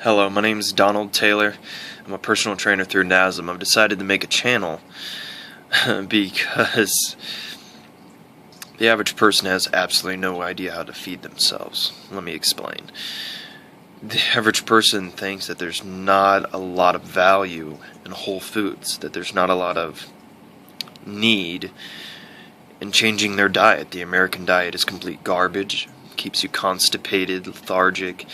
Hello, my name is Donald Taylor. I'm a personal trainer through NASM. I've decided to make a channel because the average person has absolutely no idea how to feed themselves. Let me explain. The average person thinks that there's not a lot of value in whole foods, that there's not a lot of need in changing their diet. The American diet is complete garbage. It keeps you constipated, lethargic,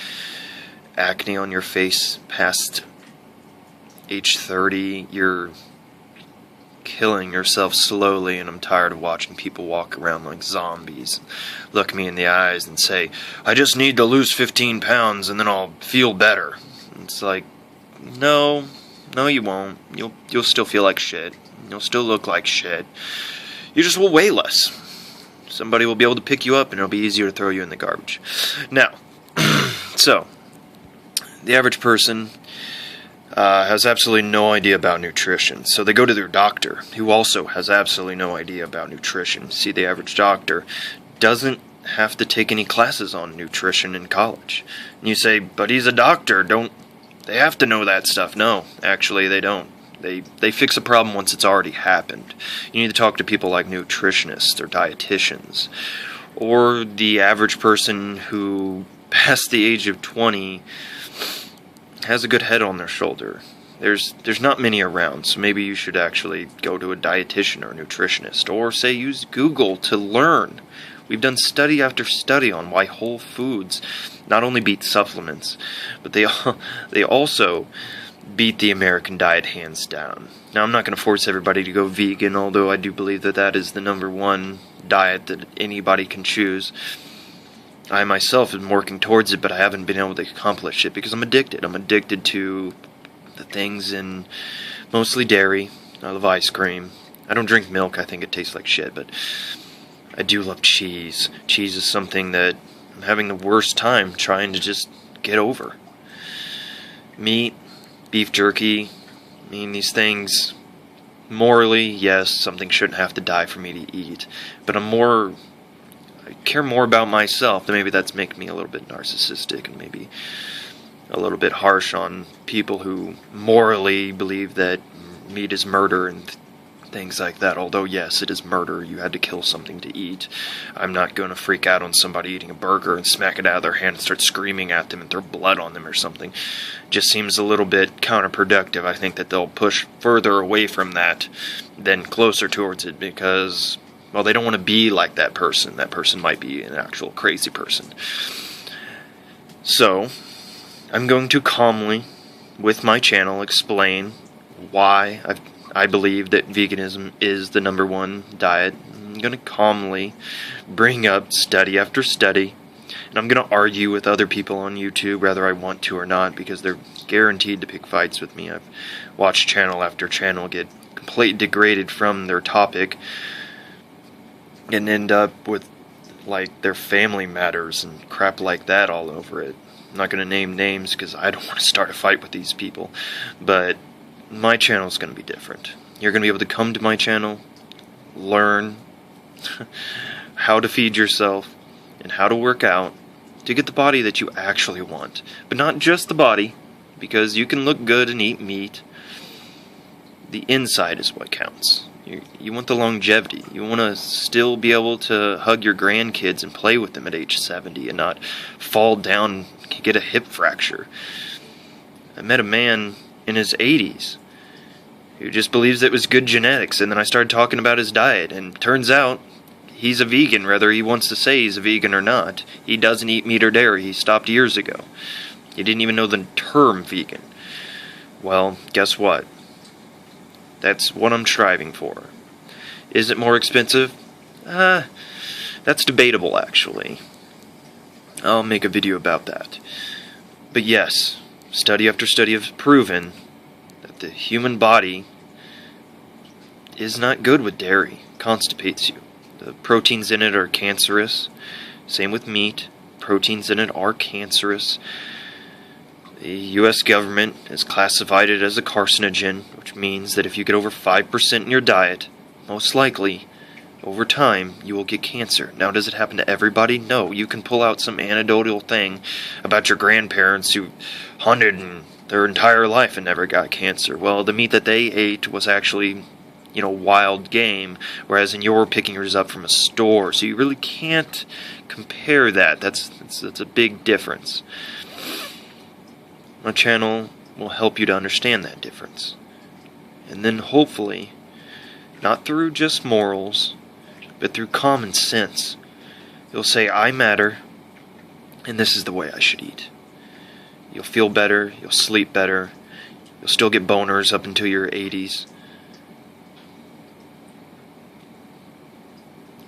acne on your face past age 30. You're killing yourself slowly, and I'm tired of watching people walk around like zombies, look me in the eyes and say, I just need to lose 15 pounds and then I'll feel better. It's like, no you won't. You'll still feel like shit. You'll still look like shit. You just will weigh less. Somebody will be able to pick you up and it'll be easier to throw you in the garbage. Now, so the average person has absolutely no idea about nutrition. So they go to their doctor, who also has absolutely no idea about nutrition. See, the average doctor doesn't have to take any classes on nutrition in college. And you say, but he's a doctor, don't they have to know that stuff? No, actually they don't. They fix a problem once it's already happened. You need to talk to people like nutritionists or dietitians, or the average person who, past the age of 20, has a good head on their shoulder. There's not many around, so maybe you should actually go to a dietitian or a nutritionist, or say use Google to learn. We've done study after study on why whole foods not only beat supplements, but they also beat the American diet hands down. Now, I'm not going to force everybody to go vegan, although I do believe that that is the #1 diet that anybody can choose. I myself am working towards it, but I haven't been able to accomplish it because I'm addicted. I'm addicted to the things in mostly dairy. I love ice cream. I don't drink milk. I think it tastes like shit, but I do love cheese. Cheese is something that I'm having the worst time trying to just get over. Meat, beef jerky, I mean, these things, morally, yes, something shouldn't have to die for me to eat, but I care more about myself. Then maybe that's making me a little bit narcissistic and maybe a little bit harsh on people who morally believe that meat is murder and things like that. Although, yes, it is murder. You had to kill something to eat. I'm not going to freak out on somebody eating a burger and smack it out of their hand and start screaming at them and throw blood on them or something. Just seems a little bit counterproductive. I think that they'll push further away from that than closer towards it because, well, they don't want to be like that person. That person might be an actual crazy person. So, I'm going to calmly, with my channel, explain why I believe that veganism is the #1 diet. I'm going to calmly bring up study after study, and I'm going to argue with other people on YouTube, whether I want to or not, because they're guaranteed to pick fights with me. I've watched channel after channel get completely degraded from their topic and end up with, like, their family matters and crap like that all over it. I'm not going to name names because I don't want to start a fight with these people, but my channel is going to be different. You're going to be able to come to my channel, learn how to feed yourself and how to work out to get the body that you actually want. But not just the body, because you can look good and eat meat. The inside is what counts. You want the longevity. You want to still be able to hug your grandkids and play with them at age 70 and not fall down and get a hip fracture. I met a man in his 80s who just believes it was good genetics, and then I started talking about his diet, and turns out he's a vegan, whether he wants to say he's a vegan or not. He doesn't eat meat or dairy. He stopped years ago. He didn't even know the term vegan. Well, guess what? That's what I'm striving for. Is it more expensive? That's debatable, actually. I'll make a video about that. But yes, study after study have proven that the human body is not good with dairy. It constipates you. The proteins in it are cancerous. Same with meat. Proteins in it are cancerous. The U.S. government has classified it as a carcinogen, which means that if you get over 5% in your diet, most likely over time, you will get cancer. Now, does it happen to everybody? No. You can pull out some anecdotal thing about your grandparents who hunted their entire life and never got cancer. Well, the meat that they ate was actually, wild game, whereas in you're picking yours up from a store. So you really can't compare that. That's a big difference. My channel will help you to understand that difference. And then hopefully, not through just morals, but through common sense, you'll say, I matter, and this is the way I should eat. You'll feel better, you'll sleep better, you'll still get boners up until your 80s.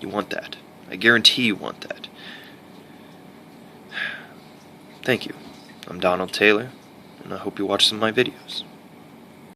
You want that. I guarantee you want that. Thank you. I'm Donald Taylor, and I hope you watch some of my videos.